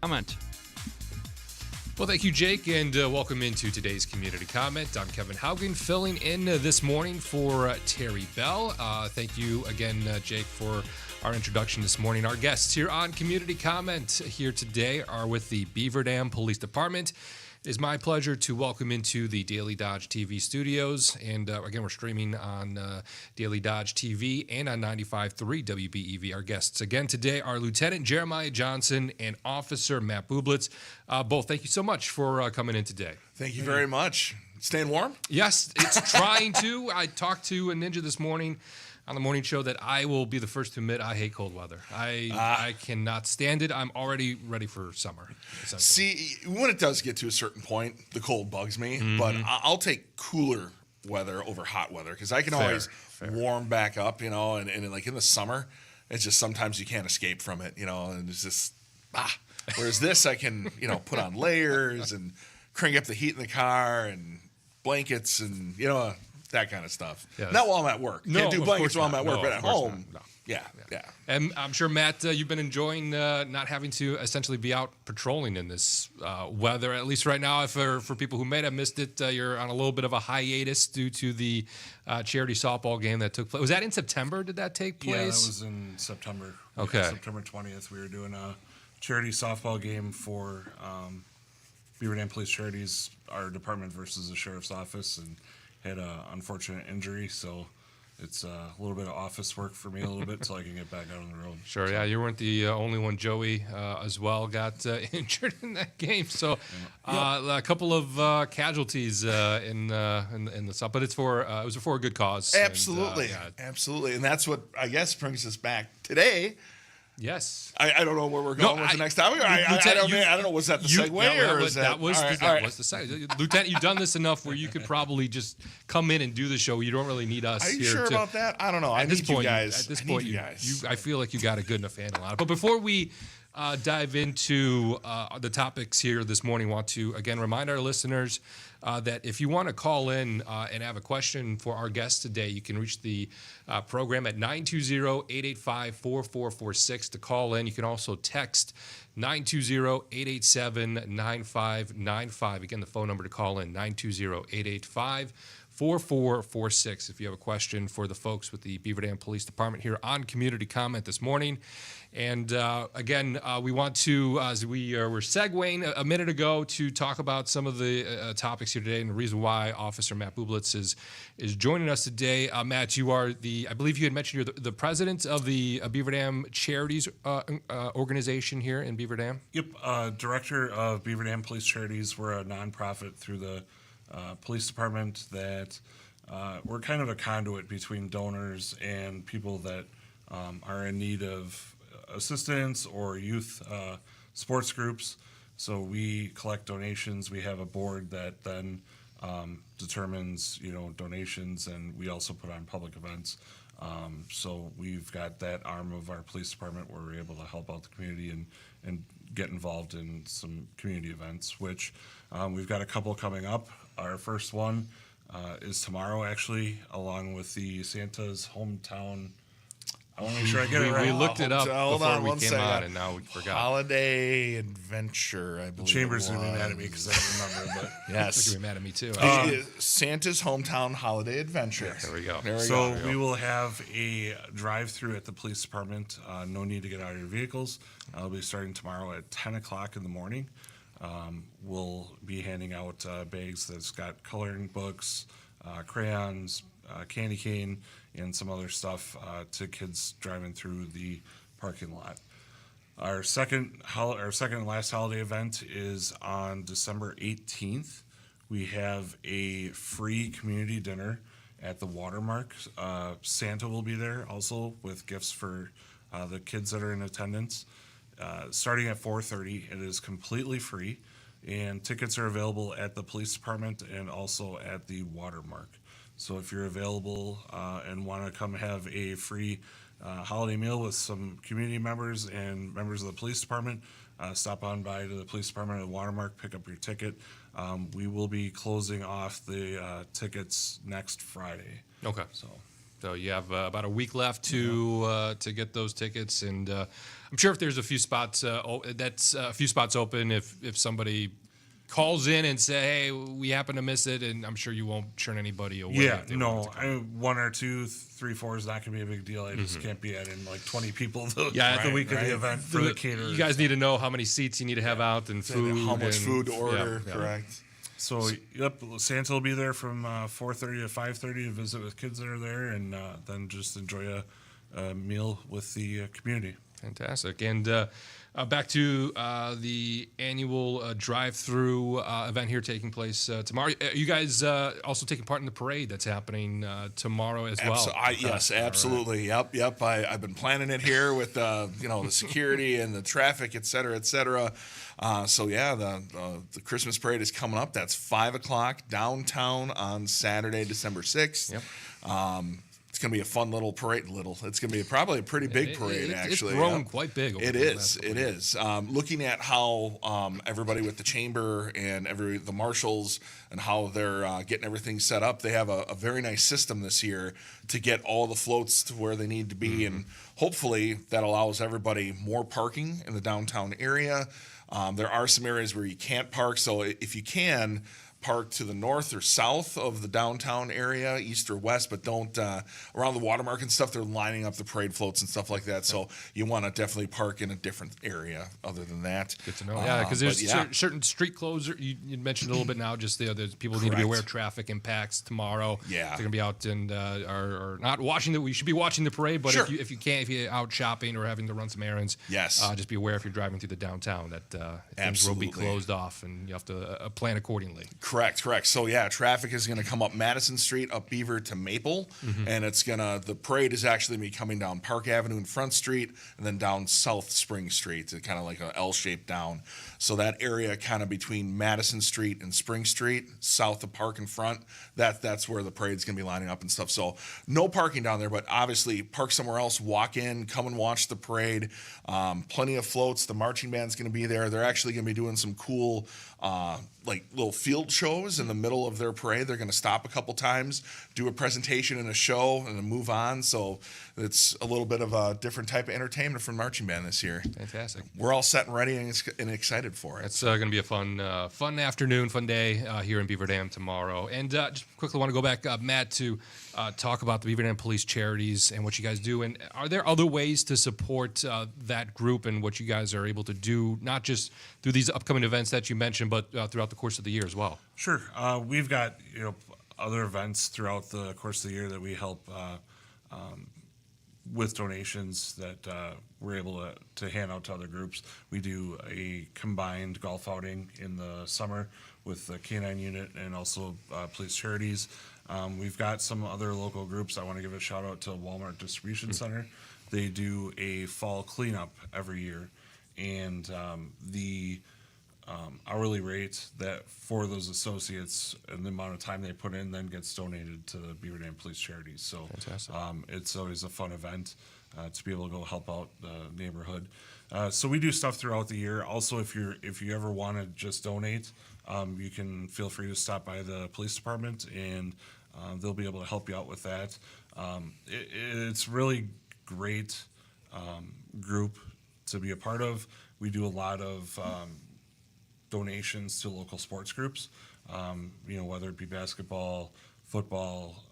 Comment. Well, thank you, Jake, and welcome into today's Community Comment. I'm Kevin Haugen, filling in this morning for Terry Bell. Thank you again, Jake, for our introduction this morning. Our guests here on Community Comment here today are with the Beaver Dam Police Department. It is my pleasure to welcome into the Daily Dodge TV studios. And again, we're streaming on Daily Dodge TV and on 95.3 WBEV. Our guests again today are Lieutenant Jeremiah Johnson and Officer Matt Bublitz. Both, thank you so much for coming in today. Thank you very much. Staying warm? Yes, it's trying to. I talked to a ninja this morning on the morning show that I will be the first to admit I hate cold weather. I cannot stand it. I'm already ready for summer. See, when it does get to a certain point, the cold bugs me, but I'll take cooler weather over hot weather because I can always warm back up, and like in the summer, it's just sometimes you can't escape from it, and it's just, Whereas this, I can, put on layers and crank up the heat in the car and blankets and, that kind of stuff. Yes. Not while I'm at work. Can't do blankets while I'm at work, but at home. No. Yeah. And I'm sure, Matt, you've been enjoying not having to essentially be out patrolling in this weather, at least right now. For people who may have missed it, you're on a little bit of a hiatus due to the charity softball game that took place. Was that in September? Did that take place? Yeah, that was in September. Okay. September 20th, we were doing a charity softball game for Beaver Dam Police Charities, our department versus the sheriff's office, and had an unfortunate injury, so it's a little bit of office work for me a little bit until I can get back out on the road. Sure, yeah, you weren't the only one. Joey as well got injured in that game, so a couple of casualties in the South, but it was for a good cause. Absolutely, absolutely, and that's what I guess brings us back today. Yes, I don't know where we're going with the next topic. I don't know. Was that the segue or is that was the segue? Lieutenant, you've done this enough where you could probably just come in and do the show. You don't really need us. Are you here sure about that? I don't know. I need you guys. At this point, I feel like you got a good enough handle on it. But before we dive into the topics here this morning, I want to again remind our listeners that if you want to call in and have a question for our guest today, you can reach the program at 920-885-4446 to call in. You can also text 920-887-9595. Again, the phone number to call in, 920-885-4446 if you have a question for the folks with the Beaver Dam Police Department here on Community Comment this morning. And again, we want to, as we were segueing a minute ago, to talk about some of the topics here today, and the reason why Officer Matt Bublitz is joining us today. Matt, you are I believe you had mentioned you're the president of the Beaver Dam Charities organization here in Beaver Dam. Yep, director of Beaver Dam Police Charities. We're a nonprofit through the police department that we're kind of a conduit between donors and people that are in need of assistance or youth sports groups. So we collect donations. We have a board that then determines, donations, and we also put on public events. So we've got that arm of our police department where we're able to help out the community and get involved in some community events, which we've got a couple coming up. Our first one is tomorrow, actually, along with the Santa's Hometown. I want to make sure I get it right. We looked it up Hold before on we one came second. on, and now we forgot. Holiday Adventure, I believe. The Chamber's going to be mad at me because I don't remember, but Yes. They're gonna be mad at me too. Santa's Hometown Holiday Adventure. There we go. So we will have a drive-through at the police department. No need to get out of your vehicles. I'll be starting tomorrow at 10 o'clock in the morning. We'll be handing out bags that's got coloring books, crayons, candy cane, and some other stuff to kids driving through the parking lot. Our second and last holiday event is on December 18th. We have a free community dinner at the Watermark. Santa will be there also with gifts for the kids that are in attendance. Starting at 4:30, it is completely free, and tickets are available at the police department and also at the Watermark. So if you're available and want to come have a free holiday meal with some community members and members of the police department, stop on by to the police department at Watermark, pick up your ticket. We will be closing off the tickets next Friday. Okay. So you have about a week left to get those tickets, and I'm sure if there's a few spots, that's a few spots open. If somebody calls in and say, "Hey, we happen to miss it," and I'm sure you won't turn anybody away. Yeah, no, 1 or 2, 3, 4 is not going to be a big deal. I just can't be adding like 20 people the week of the event for the caterers. You guys need to know how many seats you need to have out and food. How much and, food to order, yeah. correct. So, Santa will be there from 4:30 to 5:30 to visit with kids that are there, and then just enjoy a meal with the community. Fantastic. And back to the annual drive-through event here taking place tomorrow. Are you guys also taking part in the parade that's happening tomorrow as well? Yes, absolutely. Right. Yep. I've been planning it here with the security and the traffic, et cetera, et cetera. The Christmas parade is coming up. That's 5 o'clock downtown on Saturday, December 6th. Yep. It's going to be a fun little parade. It's going to be probably a pretty big parade, actually. It's grown quite big. It is. Looking at how everybody with the chamber and the marshals and how they're getting everything set up, they have a very nice system this year to get all the floats to where they need to be. And hopefully that allows everybody more parking in the downtown area. There are some areas where you can't park. So if you can, park to the north or south of the downtown area, east or west, but don't around the watermark and stuff. They're lining up the parade floats and stuff like that. So you want to definitely park in a different area other than that. Good to know. Yeah, because there's certain street closures. You mentioned a little bit now. Just there's people need to be aware of traffic impacts tomorrow. Yeah, they're gonna be out and are not watching we should be watching the parade, but if you're out shopping or having to run some errands, just be aware if you're driving through the downtown that things will be closed off and you have to plan accordingly. Correct. So yeah, traffic is going to come up Madison Street, up Beaver to Maple, and the parade is actually going to be coming down Park Avenue and Front Street, and then down South Spring Street, to kind of like an L-shaped down. So that area kind of between Madison Street and Spring Street, south of Park and Front, that's where the parade's going to be lining up and stuff. So no parking down there, but obviously park somewhere else, walk in, come and watch the parade. Plenty of floats. The marching band's going to be there. They're actually going to be doing some cool like little field shows in the middle of their parade. They're going to stop a couple times, do a presentation and a show, and then move on. So it's a little bit of a different type of entertainment from marching band this year. Fantastic. We're all set and ready and excited for it. It's going to be a fun afternoon, fun day here in Beaver Dam tomorrow. And just quickly want to go back, Matt, to talk about the Beaver Dam Police Charities and what you guys do. And are there other ways to support that group and what you guys are able to do, not just through these upcoming events that you mentioned, but throughout the course of the year as well? Sure. We've got other events throughout the course of the year that we help with donations that we're able to hand out to other groups. We do a combined golf outing in the summer with the K-9 unit and also police charities. We've got some other local groups. I want to give a shout out to Walmart Distribution Center. They do a fall cleanup every year, and the hourly rate that for those associates and the amount of time they put in then gets donated to the Beaver Dam Police Charities. So it's always a fun event to be able to go help out the neighborhood. So we do stuff throughout the year. Also, if you ever want to just donate, you can feel free to stop by the police department and they'll be able to help you out with that. It's really great group to be a part of. We do a lot of donations to local sports groups, whether it be basketball, football,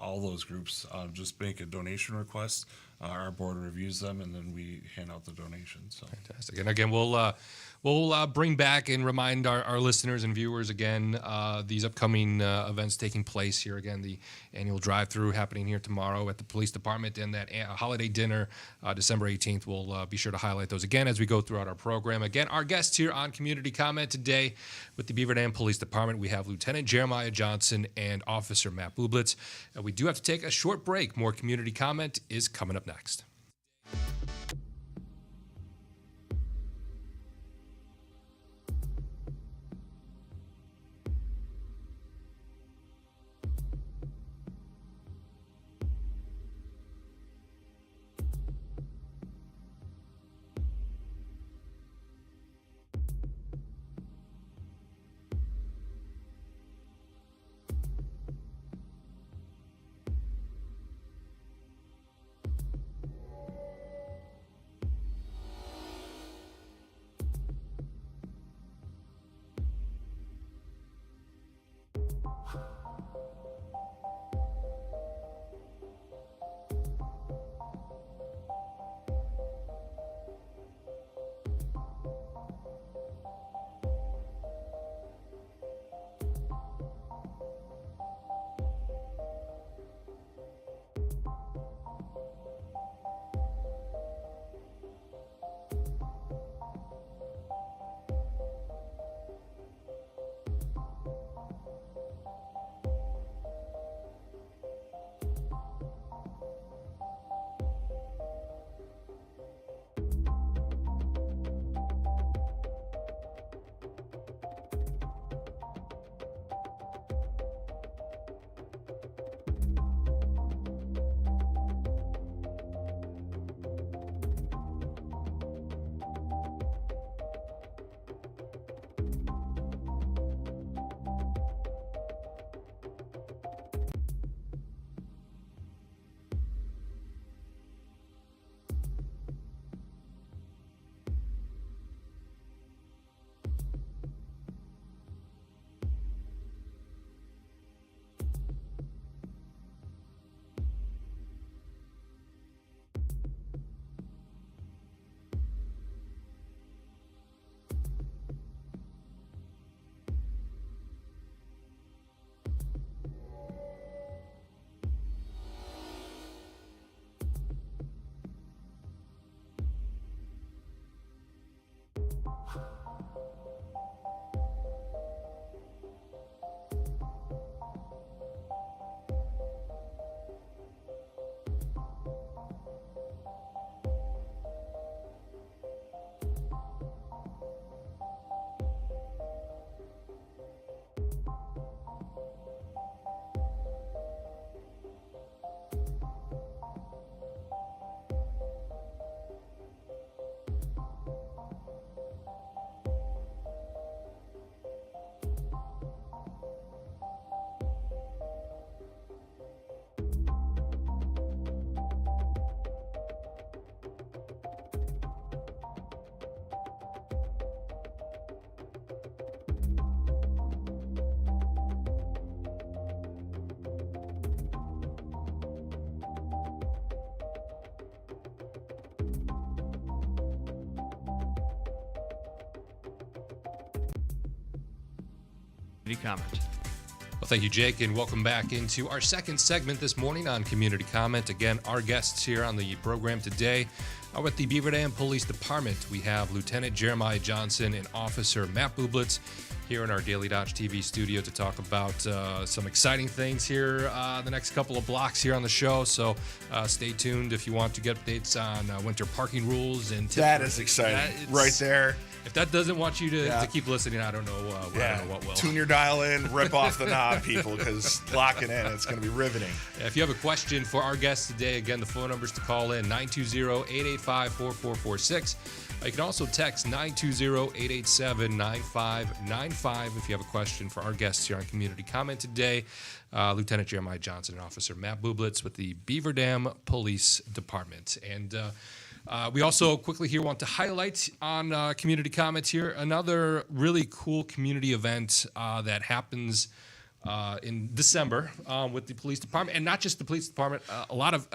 all those groups. Just make a donation request. Our board reviews them, and then we hand out the donations. So. Fantastic. And again, we'll bring back and remind our listeners and viewers again these upcoming events taking place here. Again, the annual drive-through happening here tomorrow at the police department, and that holiday dinner December 18th. We'll be sure to highlight those again as we go throughout our program. Again, our guests here on Community Comment today with the Beaver Dam Police Department, we have Lieutenant Jeremiah Johnson and Officer Matt Bublitz. We do have to take a short break. More Community Comment is coming up next. comment. Well, thank you, Jake, and welcome back into our second segment this morning on Community Comment. Again, our guests here on the program today are with the Beaver Dam Police Department. We have Lieutenant Jeremiah Johnson and Officer Matt Bublitz here in our Daily Dodge TV studio to talk about some exciting things here the next couple of blocks here on the show. So stay tuned if you want to get updates on winter parking rules and tips. That is exciting right there. If that doesn't want you to keep listening, I don't know, I don't know what will. Tune your dial in, rip off the knob, people, because lock it in. It's going to be riveting. If you have a question for our guests today, again, the phone numbers to call in, 920-885-4446. You can also text 920-887-9595 if you have a question for our guests here on Community Comment today. Lieutenant Jeremiah Johnson and Officer Matt Bublitz with the Beaver Dam Police Department. And we also quickly here want to highlight on Community Comments here another really cool community event that happens in December with the police department, and not just the police department, a lot of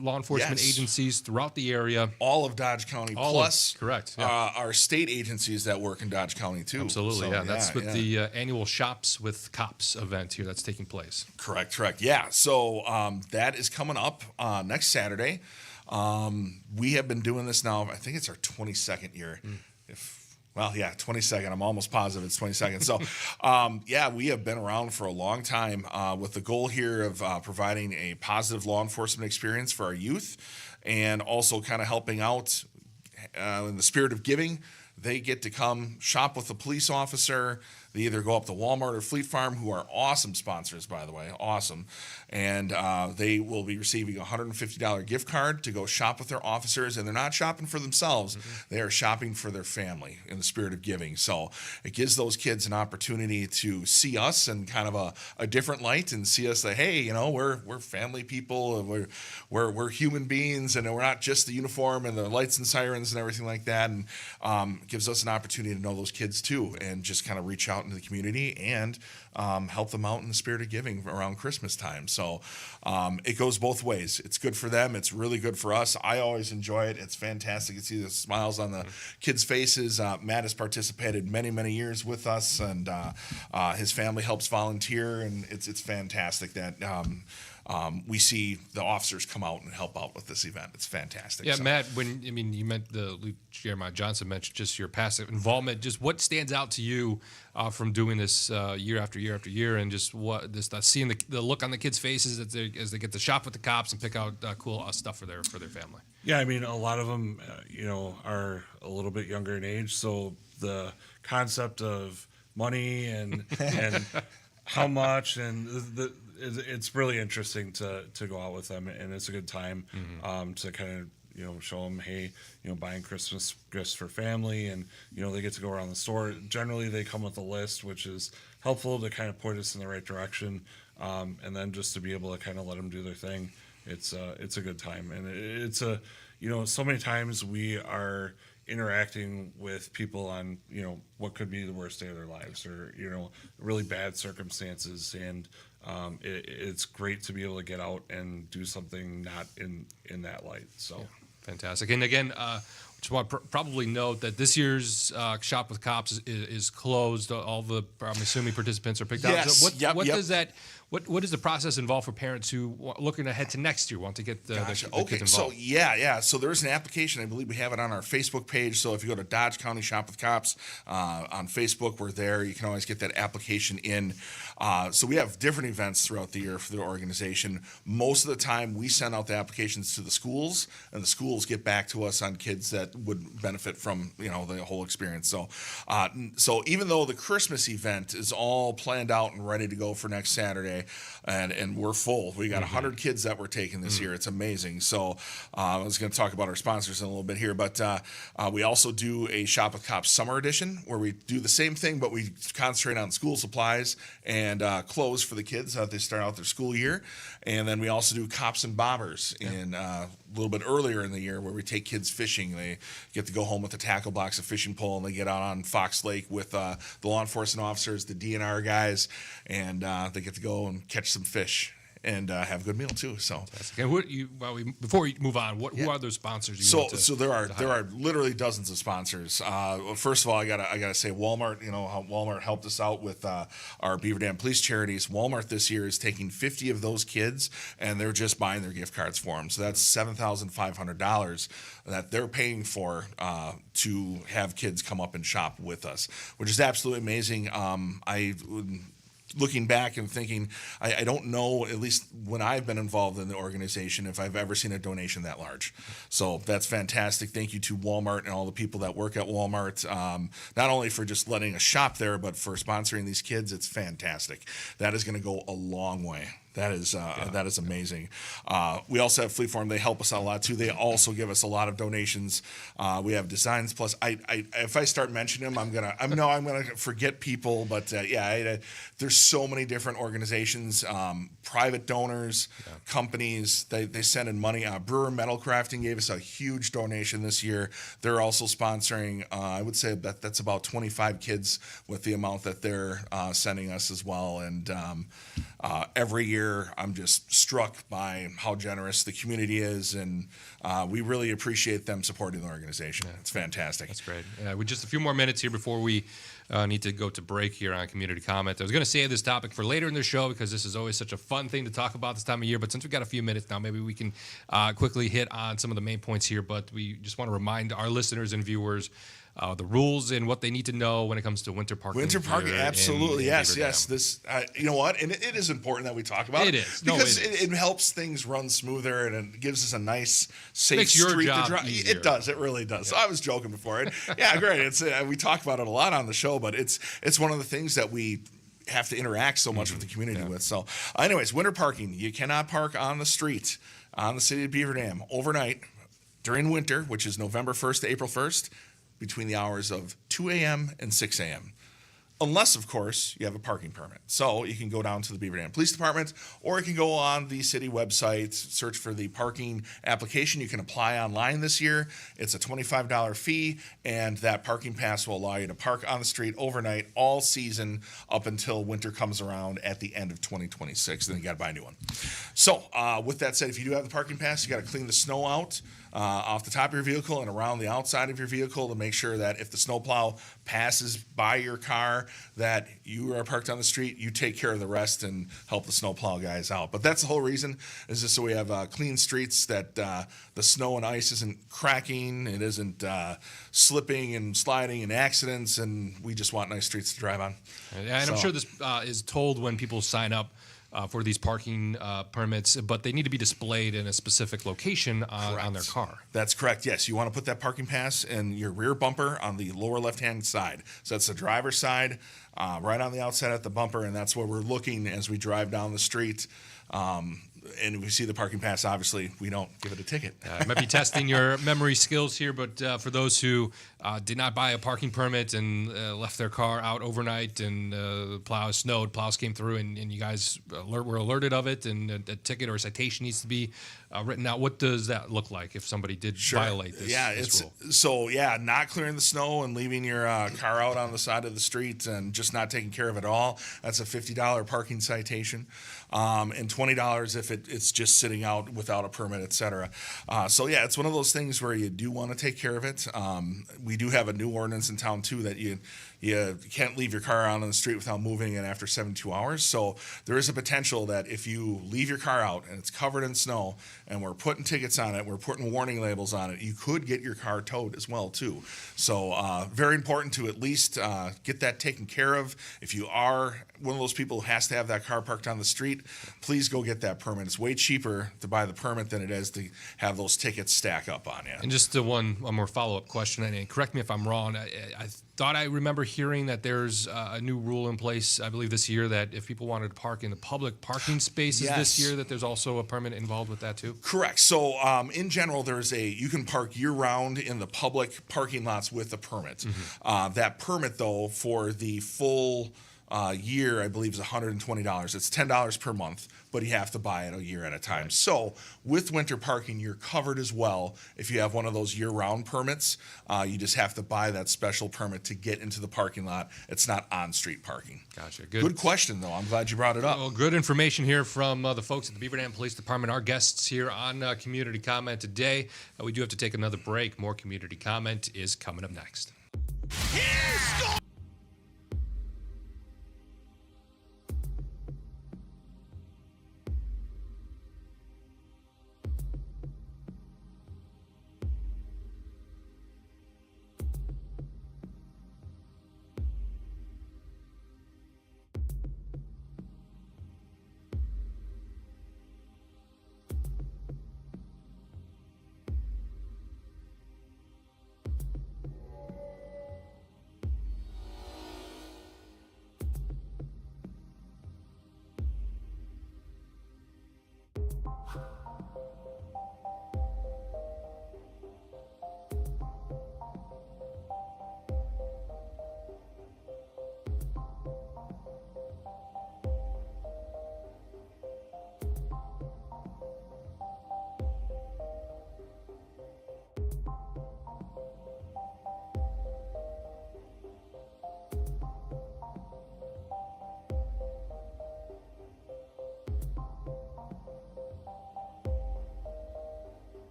law enforcement agencies throughout the area. All of Dodge County, correct. Our state agencies that work in Dodge County too. Absolutely, so, that's with the annual Shops with Cops event here that's taking place. Correct. Yeah, so that is coming up next Saturday. We have been doing this now, I think it's our 22nd year. 22nd. I'm almost positive it's 22nd. So, we have been around for a long time with the goal here of providing a positive law enforcement experience for our youth and also kind of helping out in the spirit of giving. They get to come shop with a police officer. They either go up to Walmart or Fleet Farm, who are awesome sponsors, by the way, awesome. And they will be receiving a $150 gift card to go shop with their officers. And they're not shopping for themselves. Mm-hmm. They are shopping for their family in the spirit of giving. So it gives those kids an opportunity to see us in kind of a different light and see us that, hey, we're family people and we're human beings and we're not just the uniform and the lights and sirens and everything like that. And gives us an opportunity to know those kids too and just kind of reach out into the community and help them out in the spirit of giving around Christmas time. So it goes both ways. It's good for them. It's really good for us. I always enjoy it. It's fantastic to see the smiles on the kids' faces. Matt has participated many, many years with us, and his family helps volunteer, and it's fantastic that we see the officers come out and help out with this event. It's fantastic. Yeah, so. Matt, you meant Jeremiah Johnson mentioned just your passive involvement. Just what stands out to you from doing this year after year after year, and just seeing the look on the kids' faces as they get to shop with the cops and pick out cool stuff for their family. Yeah, a lot of them, are a little bit younger in age, so the concept of money and how much and it's really interesting to go out with them, and it's a good time to kind of show them, hey, buying Christmas gifts for family, and they get to go around the store. Generally, they come with a list, which is helpful to kind of point us in the right direction, and then just to be able to kind of let them do their thing. It's a good time, and it's so many times we are interacting with people on what could be the worst day of their lives or really bad circumstances, and it's great to be able to get out and do something not in that light. So fantastic. And again, just want to probably note that this year's Shop with Cops is closed. All the, I'm assuming, participants are picked out. So what does that? What does the process involve for parents who looking ahead to next year want to get the kids involved? So so there's an application. I believe we have it on our Facebook page. So if you go to Dodge County Shop with Cops on Facebook, we're there. You can always get that application in. So we have different events throughout the year for the organization. Most of the time, we send out the applications to the schools, and the schools get back to us on kids that would benefit from the whole experience. So even though the Christmas event is all planned out and ready to go for next Saturday. And we're full. We got 100 kids that we're taking this year. It's amazing. So I was going to talk about our sponsors in a little bit here, but we also do a Shop with Cops Summer Edition where we do the same thing, but we concentrate on school supplies and clothes for the kids as they start out their school year. And then we also do Cops and Bobbers in a little bit earlier in the year where we take kids fishing. They get to go home with a tackle box, a fishing pole, and they get out on Fox Lake with the law enforcement officers, the DNR guys, and they get to go and catch some fish. and have a good meal too. So. And before we move on, who are those sponsors? So there are literally dozens of sponsors. First of all, I gotta say Walmart. You know how Walmart helped us out with our Beaver Dam Police charities. Walmart this year is taking 50 of those kids, and they're just buying their gift cards for them. So that's $7,500 that they're paying for to have kids come up and shop with us, which is absolutely amazing. Looking back and thinking, I don't know, at least when I've been involved in the organization, if I've ever seen a donation that large. So that's fantastic. Thank you to Walmart and all the people that work at Walmart, not only for just letting us shop there, but for sponsoring these kids. It's fantastic. That is going to go a long way. That is amazing. We also have Fleet Farm. They help us out a lot too. They also give us a lot of donations. We have Designs Plus. If I start mentioning them, I'm gonna forget people. But there's so many different organizations, private donors, companies. They send in money. Brewer Metal Crafting gave us a huge donation this year. They're also sponsoring. I would say that's about 25 kids with the amount that they're sending us as well. And every year, I'm just struck by how generous the community is, and we really appreciate them supporting the organization. It's fantastic. That's great. With just a few more minutes here before we need to go to break here on Community Comment. I was going to save this topic for later in the show because this is always such a fun thing to talk about this time of year, but since we've got a few minutes now, maybe we can quickly hit on some of the main points here, but we just want to remind our listeners and viewers the rules and what they need to know when it comes to winter parking. Winter parking, absolutely, yes. This, you know what, and it is important that we talk about it. It is because it helps things run smoother and it gives us a nice, safe Makes your street job to drive. easier. It does, it really does. Yeah. So I was joking before it. Yeah, great. It's we talk about it a lot on the show, but it's one of the things that we have to interact so much with the community with. So, anyways, winter parking. You cannot park on the street on the city of Beaver Dam overnight during winter, which is November 1st to April 1st. Between the hours of 2 a.m. and 6 a.m. Unless, of course, you have a parking permit. So you can go down to the Beaver Dam Police Department, or you can go on the city website, search for the parking application. You can apply online this year. It's a $25 fee, and that parking pass will allow you to park on the street overnight all season up until winter comes around at the end of 2026. Then you got to buy a new one. So with that said, if you do have the parking pass, you got to clean the snow out off the top of your vehicle and around the outside of your vehicle to make sure that if the snowplow passes by your car, that you are parked on the street, you take care of the rest and help the snowplow guys out. But that's the whole reason, is just so we have clean streets, that the snow and ice isn't cracking, it isn't slipping and sliding and accidents, and we just want nice streets to drive on. And I'm sure this is told when people sign up for these parking permits, but they need to be displayed in a specific location on their car. That's correct, yes. You want to put that parking pass in your rear bumper on the lower left-hand side. So that's the driver's side, right on the outside at the bumper, and that's where we're looking as we drive down the street. And we see the parking pass, obviously, we don't give it a ticket. I might be testing your memory skills here, but for those who did not buy a parking permit and left their car out overnight and the plows came through and you guys were alerted of it and a ticket or a citation needs to be written out, what does that look like if somebody did violate this rule? So, not clearing the snow and leaving your car out on the side of the street and just not taking care of it all, that's a $50 parking citation. And $20 if it's just sitting out without a permit, et cetera. It's one of those things where you do want to take care of it. We do have a new ordinance in town, too, that you can't leave your car out on the street without moving it after 72 hours. So there is a potential that if you leave your car out and it's covered in snow and we're putting tickets on it, we're putting warning labels on it, you could get your car towed as well, too. So very important to at least get that taken care of. If you are one of those people who has to have that car parked on the street, please go get that permit. It's way cheaper to buy the permit than it is to have those tickets stack up on you. And just one more follow-up question, and correct me if I'm wrong. I thought I remember hearing that there's a new rule in place, I believe this year, that if people wanted to park in the public parking spaces this year, that there's also a permit involved with that too? Correct. So in general, you can park year-round in the public parking lots with a permit. Mm-hmm. That permit, though, for the full year, I believe, is $120. It's $10 per month, but you have to buy it a year at a time. Right. So with winter parking, you're covered as well. If you have one of those year-round permits, you just have to buy that special permit to get into the parking lot. It's not on-street parking. Gotcha. Good question, though. I'm glad you brought it up. Well, good information here from the folks at the Beaver Dam Police Department, our guests here on Community Comment today. We do have to take another break. More Community Comment is coming up next.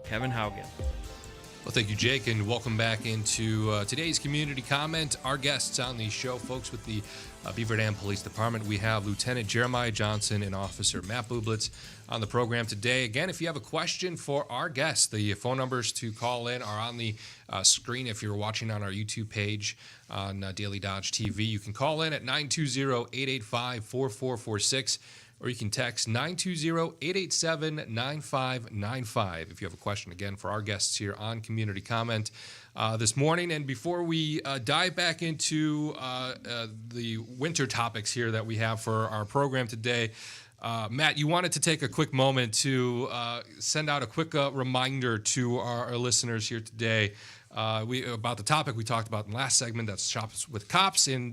Kevin Haugen. Well, thank you, Jake, and welcome back into today's community comment. Our guests on the show, folks, with the Beaver Dam Police Department. We have Lieutenant Jeremiah Johnson and Officer Matt Bublitz on the program today. Again, if you have a question for our guests, the phone numbers to call in are on the screen. If you're watching on our YouTube page on Daily Dodge TV, you can call in at 920-885-4446. Or you can text 920-887-9595 if you have a question, again, for our guests here on Community Comment this morning. And before we dive back into the winter topics here that we have for our program today, Matt, you wanted to take a quick moment to send out a quick reminder to our listeners here today about the topic we talked about in the last segment, that's shops with cops, and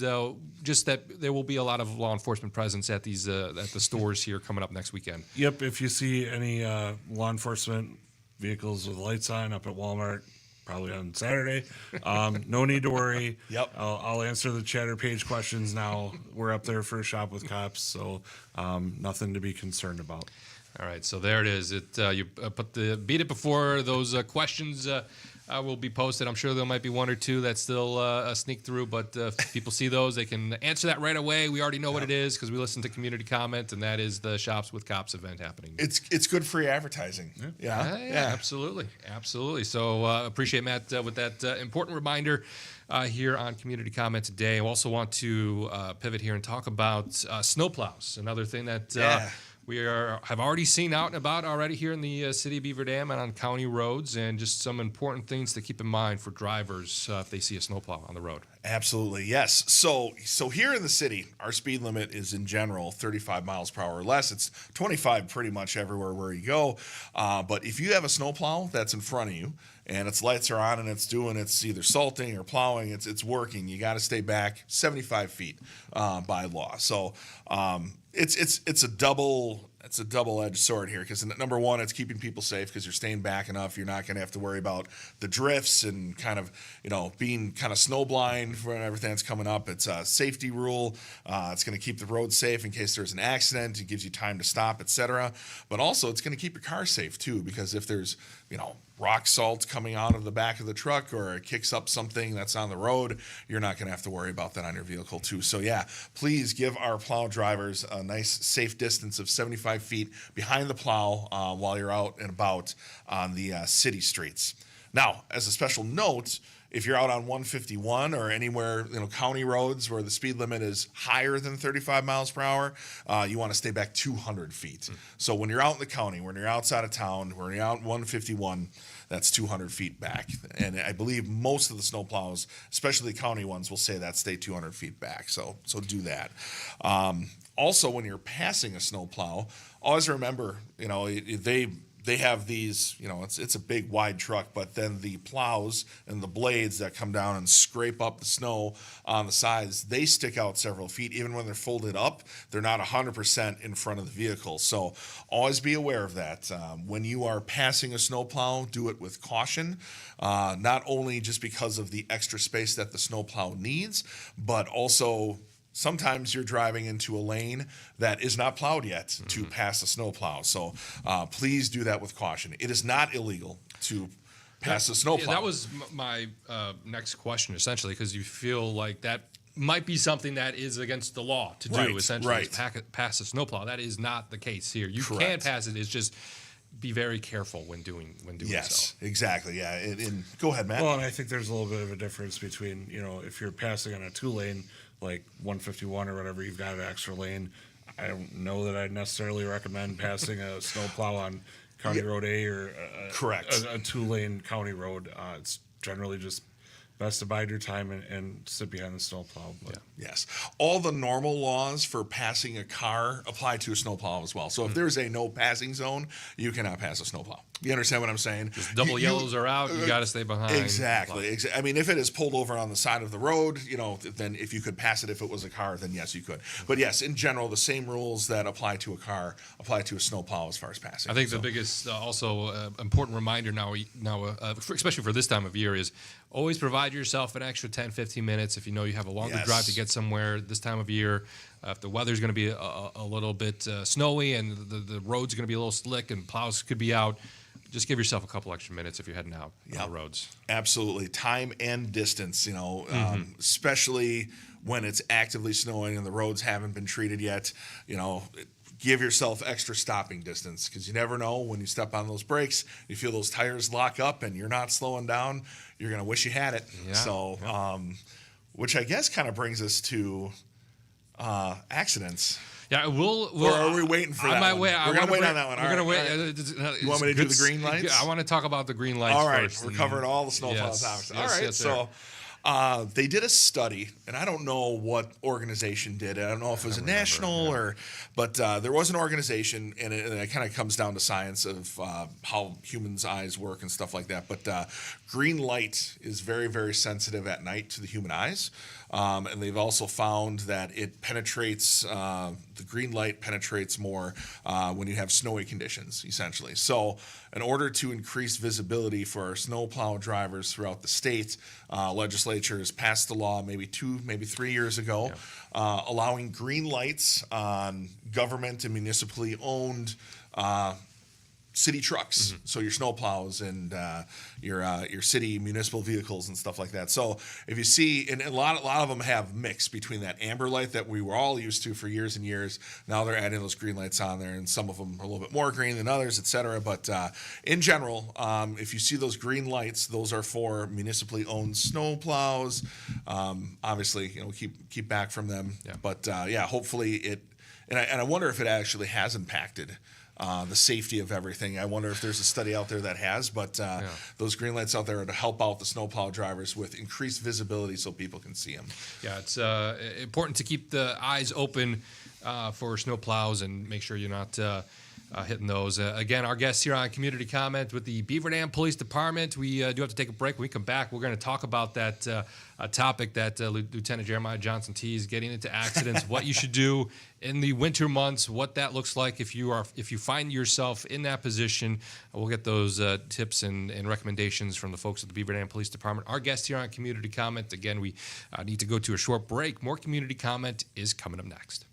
just that there will be a lot of law enforcement presence at these at the stores here coming up next weekend. Yep, if you see any law enforcement vehicles with lights on up at Walmart, probably on Saturday, no need to worry. Yep. I'll answer the chatter page questions now. We're up there for a shop with cops, so nothing to be concerned about. All right, so there it is. You beat it before those questions will be posted. I'm sure there might be one or two that still sneak through, but if people see those, they can answer that right away. We already know what it is because we listen to Community Comment, and that is the Shops with Cops event happening. It's good free advertising. Yeah, absolutely. So appreciate Matt with that important reminder here on Community Comment today. I also want to pivot here and talk about snowplows, another thing that we have already seen out and about already here in the city of Beaver Dam and on county roads, and just some important things to keep in mind for drivers if they see a snowplow on the road. Absolutely, yes. So here in the city, our speed limit is in general 35 miles per hour or less. It's 25 pretty much everywhere where you go. But if you have a snowplow that's in front of you and its lights are on and it's either salting or plowing, it's working, you got to stay back 75 feet by law. So it's a double-edged sword here because number one, it's keeping people safe because you're staying back enough. You're not going to have to worry about the drifts and kind of being kind of snowblind for everything that's coming up. It's a safety rule. It's going to keep the road safe in case there's an accident. It gives you time to stop, etc. But also, it's going to keep your car safe too because if there's rock salt coming out of the back of the truck or it kicks up something that's on the road, you're not going to have to worry about that on your vehicle too. So yeah, please give our plow drivers a nice safe distance of 75 feet behind the plow while you're out and about on the city streets. Now, as a special note, if you're out on 151 or anywhere, county roads where the speed limit is higher than 35 miles per hour, you want to stay back 200 feet. So when you're out in the county, when you're outside of town, when you're out in 151, that's 200 feet back. And I believe most of the snowplows, especially the county ones, will say that stay 200 feet back. So do that. Also, when you're passing a snowplow, always remember, they have these, it's a big wide truck, but then the plows and the blades that come down and scrape up the snow on the sides, they stick out several feet. Even when they're folded up, they're not 100% in front of the vehicle. So always be aware of that. When you are passing a snowplow, do it with caution, not only just because of the extra space that the snowplow needs, but also sometimes you're driving into a lane that is not plowed yet to pass a snowplow. So please do that with caution. It is not illegal to pass a snowplow. Yeah, that was my next question, essentially, because you feel like that might be something that is against the law to do, essentially, is pass a snowplow. That is not the case here. You can pass it. It's just be very careful when doing so. Yes, exactly. Yeah. And go ahead, Matt. Well, and I think there's a little bit of a difference between, if you're passing on a 2-lane, like 151 or whatever, you've got an extra lane. I don't know that I'd necessarily recommend passing a snowplow on County Road A or a 2-lane county road. It's generally just best to bide your time and sit behind the snowplow. Yes. All the normal laws for passing a car apply to a snowplow as well. So if there's a no passing zone, you cannot pass a snowplow. You understand what I'm saying? Just double yellows are out. You got to stay behind. Exactly. I mean, if it is pulled over on the side of the road, then if you could pass it if it was a car, then yes, you could. But yes, in general, the same rules that apply to a car apply to a snowplow as far as passing. I think the biggest important reminder now, especially for this time of year, is always provide yourself an extra 10, 15 minutes if you know you have a longer drive to get somewhere this time of year. If the weather's going to be a little bit snowy and the road's going to be a little slick and plows could be out, just give yourself a couple extra minutes if you're heading out on Yep. the roads. Absolutely. Time and distance, especially when it's actively snowing and the roads haven't been treated yet, give yourself extra stopping distance, because you never know when you step on those brakes, you feel those tires lock up and you're not slowing down, you're going to wish you had it. Yeah. So, which I guess kind of brings us to accidents. Yeah, we'll. Or are we waiting for I that might one? wait. We're going to wait on that one. We're going to wait. You want me to do the green lights? I want to talk about the green lights All right, first. we're covering all the snowplow Yes, topics. yes, All right, yes, sir. so they did a study, and I don't know what organization did it. I don't know if it was a national but there was an organization, and it kind of comes down to science of how humans' eyes work and stuff like that. But green light is very, very sensitive at night to the human eyes. And they've also found that it penetrates, the green light penetrates more when you have snowy conditions, essentially. So in order to increase visibility for our snowplow drivers throughout the state, legislature has passed the law maybe 3 years ago, allowing green lights on government and municipally owned city trucks, so your snowplows and your city municipal vehicles and stuff like that. So if you see, and a lot of them have mixed between that amber light that we were all used to for years and years. Now they're adding those green lights on there, and some of them are a little bit more green than others, etc. But in general, if you see those green lights, those are for municipally owned snowplows. Obviously, keep back from them. Yeah. But hopefully it. And I wonder if it actually has impacted the safety of everything. I wonder if there's a study out there that has, but those green lights out there are to help out the snowplow drivers with increased visibility so people can see them. Yeah, it's important to keep the eyes open for snowplows and make sure you're not hitting those. Again, our guests here on Community Comment with the Beaver Dam Police Department. We do have to take a break. When we come back, we're going to talk about that topic that Lieutenant Jeremiah Johnson teased, getting into accidents, what you should do in the winter months, what that looks like if you find yourself in that position. We'll get those tips and recommendations from the folks at the Beaver Dam Police Department. Our guest here on Community Comment. Again, we need to go to a short break. More Community Comment is coming up next.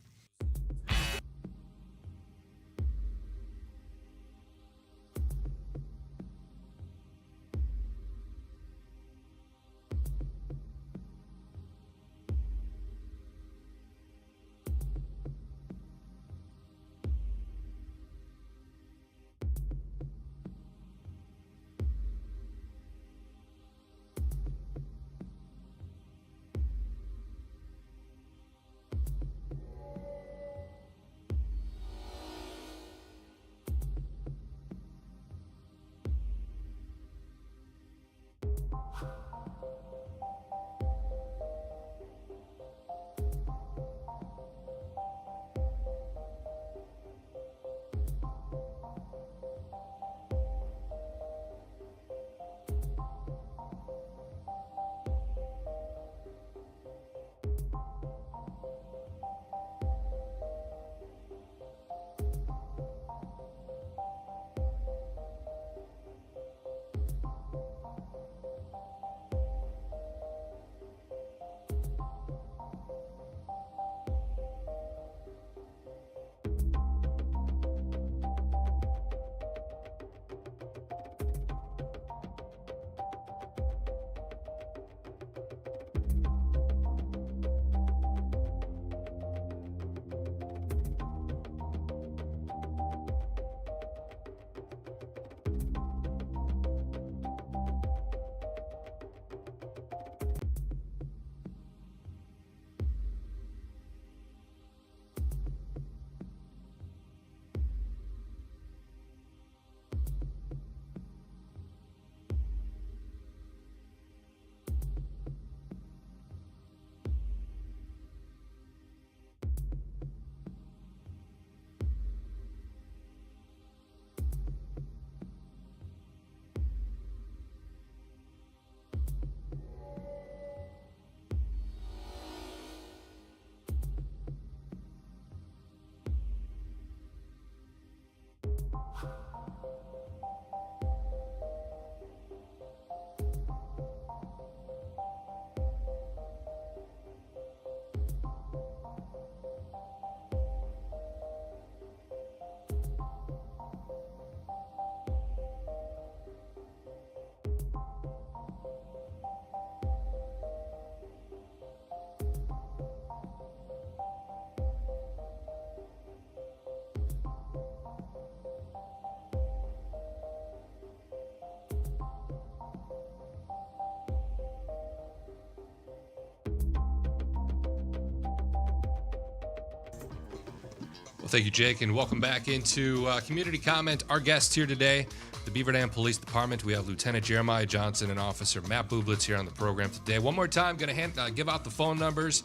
Well, thank you, Jake, and welcome back into Community Comment. Our guests here today, the Beaver Dam Police Department. We have Lieutenant Jeremiah Johnson and Officer Matt Bublitz here on the program today. One more time, going to give out the phone numbers.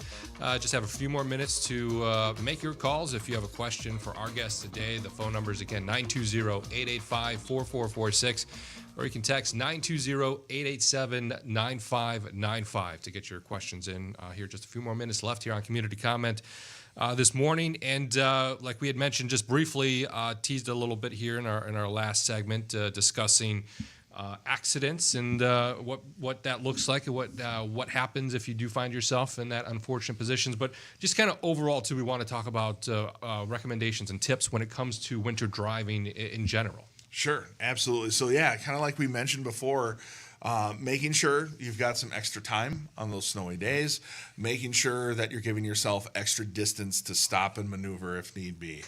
Just have a few more minutes to make your calls if you have a question for our guests today. The phone numbers, again, 920-885-4446. Or you can text 920-887-9595 to get your questions in here. Just a few more minutes left here on Community Comment this morning. And like we had mentioned just briefly, teased a little bit here in our last segment, discussing accidents and what that looks like and what happens if you do find yourself in that unfortunate positions. But just kind of overall, too, we want to talk about recommendations and tips when it comes to winter driving in general. Sure, absolutely. So yeah, kind of like we mentioned before, making sure you've got some extra time on those snowy days, making sure that you're giving yourself extra distance to stop and maneuver if need be.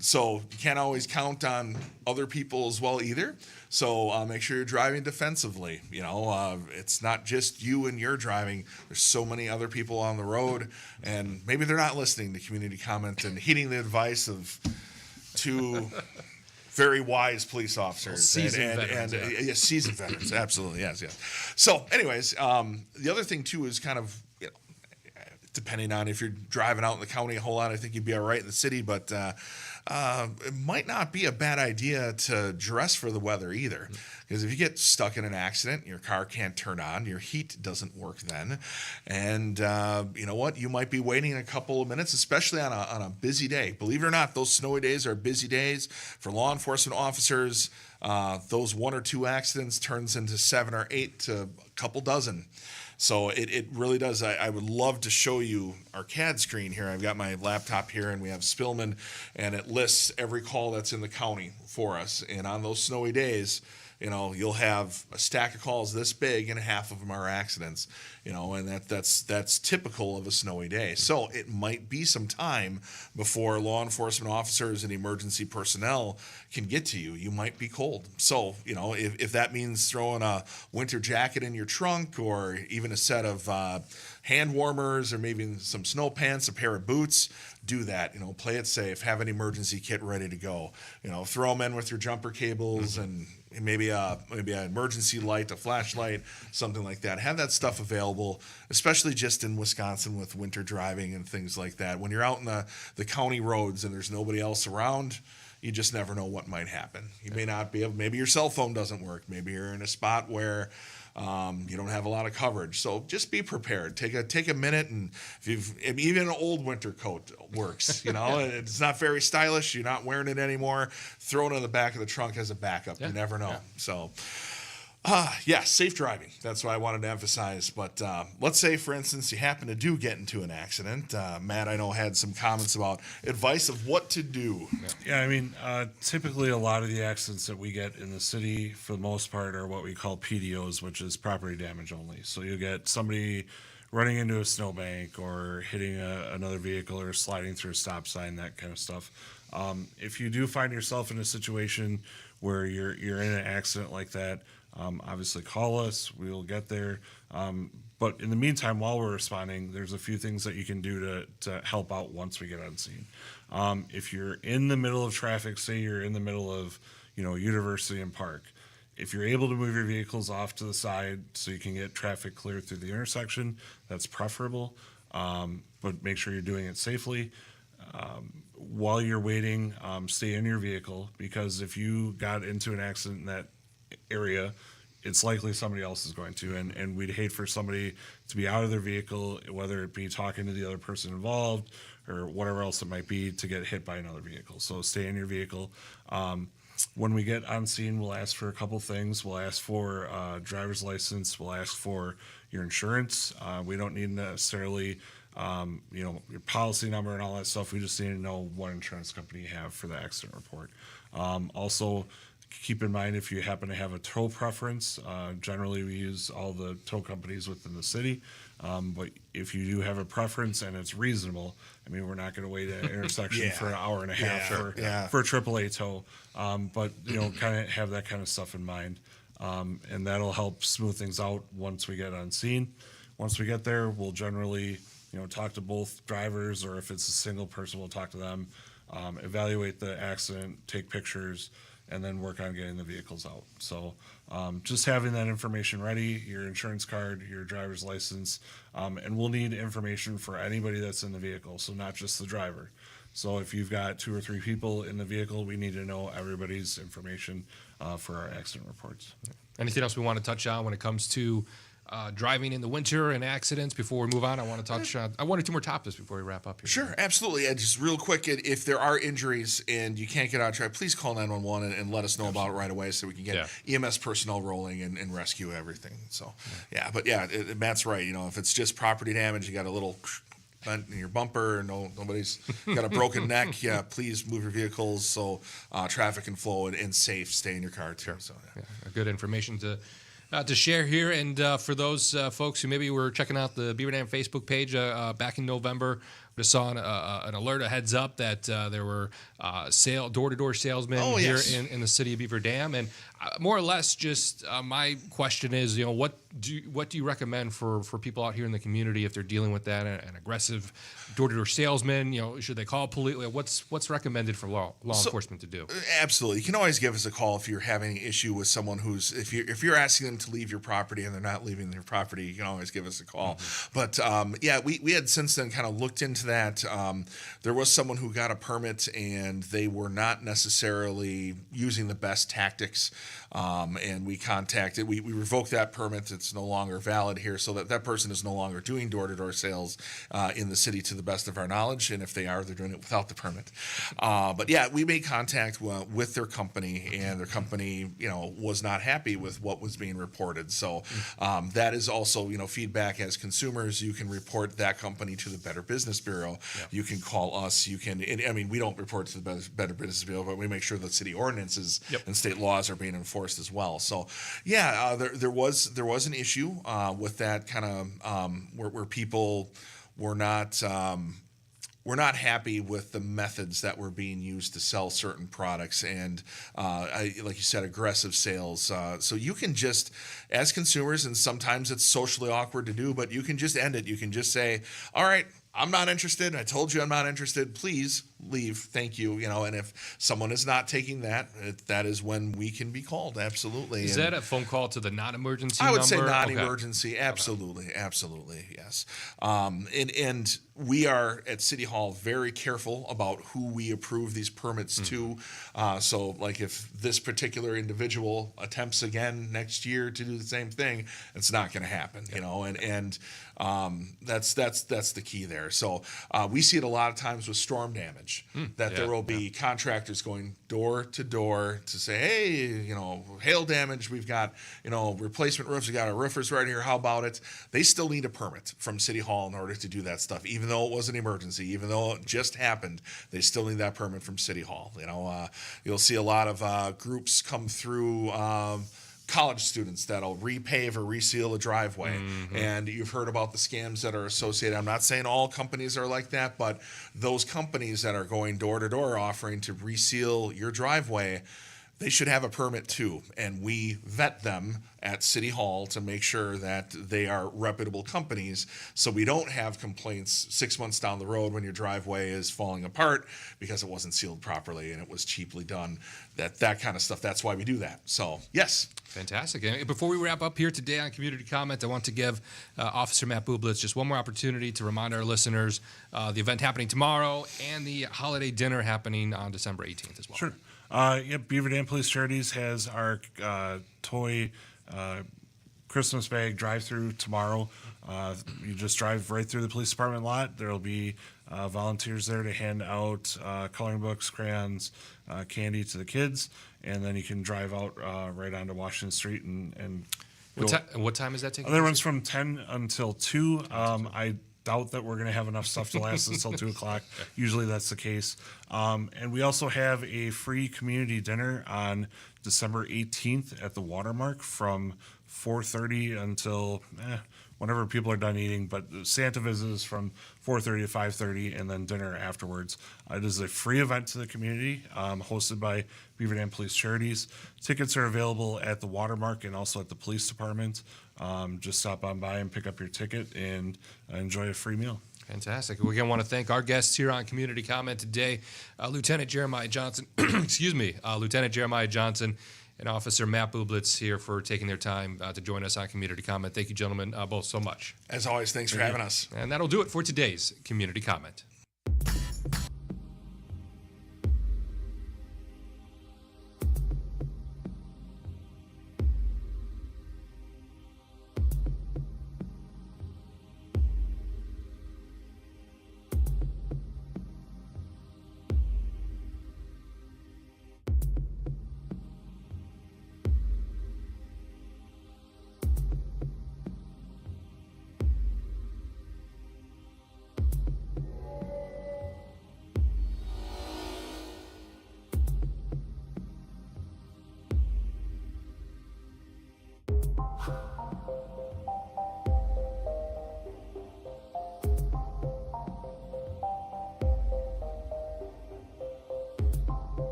So you can't always count on other people as well either. So make sure you're driving defensively. You know, it's not just you and your driving. There's so many other people on the road, and maybe they're not listening to Community Comment and heeding the advice of two very wise police officers Seasoned veterans, seasoned veterans. Absolutely, yes. So, anyways, the other thing too is kind of, you know, depending on if you're driving out in the county a whole lot, I think you'd be all right in the city, but it might not be a bad idea to dress for the weather either. Because if you get stuck in an accident, your car can't turn on, your heat doesn't work then, and you know what? You might be waiting a couple of minutes, especially on a busy day. Believe it or not, those snowy days are busy days for law enforcement officers. Those 1 or 2 accidents turns into 7 or 8 to a couple dozen. So it really does. I would love to show you our CAD screen here. I've got my laptop here, and we have Spillman, and it lists every call that's in the county for us. And on those snowy days, you know, you'll have a stack of calls this big, and half of them are accidents. You know, and that's typical of a snowy day. So it might be some time before law enforcement officers and emergency personnel can get to you. You might be cold. So, you know, if that means throwing a winter jacket in your trunk, or even a set of hand warmers, or maybe some snow pants, a pair of boots, do that. You know, play it safe. Have an emergency kit ready to go. You know, throw them in with your jumper cables and maybe an emergency light, a flashlight, something like that. Have that stuff available, especially just in Wisconsin with winter driving and things like that. When you're out in the county roads and there's nobody else around, you just never know what might happen. You may not be able, maybe your cell phone doesn't work. Maybe you're in a spot where you don't have a lot of coverage. So just be prepared. Take a minute, and even an old winter coat works. You know, it's not very stylish. You're not wearing it anymore. Throw it in the back of the trunk as a backup. You never know. So. Safe driving. That's what I wanted to emphasize. But let's say, for instance, you happen to get into an accident. Matt, I know, had some comments about advice of what to do. Yeah, I mean, typically a lot of the accidents that we get in the city, for the most part, are what we call PDOs, which is property damage only. So you get somebody running into a snowbank, or hitting another vehicle, or sliding through a stop sign, that kind of stuff. If you do find yourself in a situation where you're in an accident like that, obviously call us. We will get there. But in the meantime, while we're responding, there's a few things that you can do to help out once we get on scene. If you're in the middle of traffic, say you're in the middle of, University and Park, if you're able to move your vehicles off to the side so you can get traffic clear through the intersection, that's preferable. But make sure you're doing it safely. While you're waiting, stay in your vehicle, because if you got into an accident in that area, it's likely somebody else is going to, and we'd hate for somebody to be out of their vehicle, whether it be talking to the other person involved or whatever else it might be, to get hit by another vehicle. So stay in your vehicle. When we get on scene, we'll ask for a couple things. We'll ask for driver's license. We'll ask for your insurance. We don't need necessarily your policy number and all that stuff. We just need to know what insurance company you have for the accident report. Also, keep in mind, if you happen to have a tow preference, generally we use all the tow companies within the city. But if you do have a preference and it's reasonable, I mean, we're not going to wait at an intersection for an hour and a half for a AAA tow. But, kind of have that kind of stuff in mind. And that'll help smooth things out once we get on scene. Once we get there, we'll generally, talk to both drivers, or if it's a single person, we'll talk to them. evaluate the accident, take pictures, and then work on getting the vehicles out. So just having that information ready, your insurance card, your driver's license, and we'll need information for anybody that's in the vehicle, so not just the driver. So if you've got 2 or 3 people in the vehicle, we need to know everybody's information for our accident reports. Anything else we want to touch on when it comes to driving in the winter and accidents before we move on? I want to touch on 1 or 2 more topics before we wrap up here. Sure, absolutely. And just real quick, if there are injuries and you can't get out of track, please call 911 and let us know about it right away so we can get EMS personnel rolling and rescue everything. So, Matt's right. If it's just property damage, you got a little bent in your bumper, nobody's got a broken neck, please move your vehicles so traffic can flow and safe. Stay in your car too. So, good information to share here. And for those folks who maybe were checking out the Beaver Dam Facebook page back in November, just saw an alert, a heads up that there were door-to-door salesmen here in the city of Beaver Dam. And more or less, just my question is, what do you recommend for people out here in the community if they're dealing with that, an aggressive door-to-door salesman? Should they call police? What's recommended for law enforcement to do? Absolutely, you can always give us a call if you're having an issue with someone who's if you're asking them to leave your property and they're not leaving their property. You can always give us a call. But we had since then kind of looked into that. There was someone who got a permit and they were not necessarily using the best tactics. And we revoked that permit. It's no longer valid here, so that person is no longer doing door-to-door sales in the city to the best of our knowledge. And if they are, they're doing it without the permit. We made contact with their company, and their company, was not happy with what was being reported. So that is also, feedback as consumers. You can report that company to the Better Business Bureau. You can call us. You can. We don't report to the Better Business Bureau, but we make sure that city ordinances and state laws are being enforced as well. So, there was an issue with that kind of where people were not happy with the methods that were being used to sell certain products, and like you said, aggressive sales. So you can just, as consumers, and sometimes it's socially awkward to do, but you can just end it. You can just say, all right, I'm not interested. I told you I'm not interested. Please leave. Thank you. And if someone is not taking that, that is when we can be called. Absolutely. Is that a phone call to the non-emergency number? I would number? say non-emergency. Okay. Absolutely. Absolutely. Yes. And we are at City Hall very careful about who we approve these permits to. So like if this particular individual attempts again next year to do the same thing, it's not going to happen, and that's the key there. So we see it a lot of times with storm damage, that there will be contractors going door to door to say, hey, hail damage, we've got, replacement roofs, we got our roofers right here, how about it? They still need a permit from City Hall in order to do that stuff, even though it was an emergency, even though it just happened, they still need that permit from City Hall. You'll see a lot of groups come through, college students that'll repave or reseal a driveway. And you've heard about the scams that are associated. I'm not saying all companies are like that, but those companies that are going door to door offering to reseal your driveway, they should have a permit too. And we vet them at City Hall to make sure that they are reputable companies, so we don't have complaints 6 months down the road when your driveway is falling apart because it wasn't sealed properly and it was cheaply done. That kind of stuff. That's why we do that. So, yes. Fantastic. And before we wrap up here today on Community Comment, I want to give Officer Matt Bublitz just one more opportunity to remind our listeners the event happening tomorrow and the holiday dinner happening on December 18th as well. Sure. Beaver Dam Police Charities has our toy Christmas bag drive-through tomorrow. You just drive right through the police department lot. There'll be volunteers there to hand out coloring books, crayons, candy to the kids, and then you can drive out right onto Washington Street and what time is that taking? That runs from 10 until 2. I doubt that we're going to have enough stuff to last until 2 o'clock. Usually that's the case. And we also have a free community dinner on December 18th at the Watermark from 4:30 until whenever people are done eating. But Santa visit is from 4:30 to 5:30, and then dinner afterwards. It is a free event to the community, hosted by Beaver Dam Police Charities. Tickets are available at the Watermark and also at the police department. Just stop on by and pick up your ticket and enjoy a free meal. Fantastic. We again want to thank our guests here on Community Comment today, Lieutenant Jeremiah Johnson, Lieutenant Jeremiah Johnson and Officer Matt Bublitz here for taking their time to join us on Community Comment. Thank you, gentlemen, both so much. As always, thanks for having us. And that'll do it for today's Community Comment.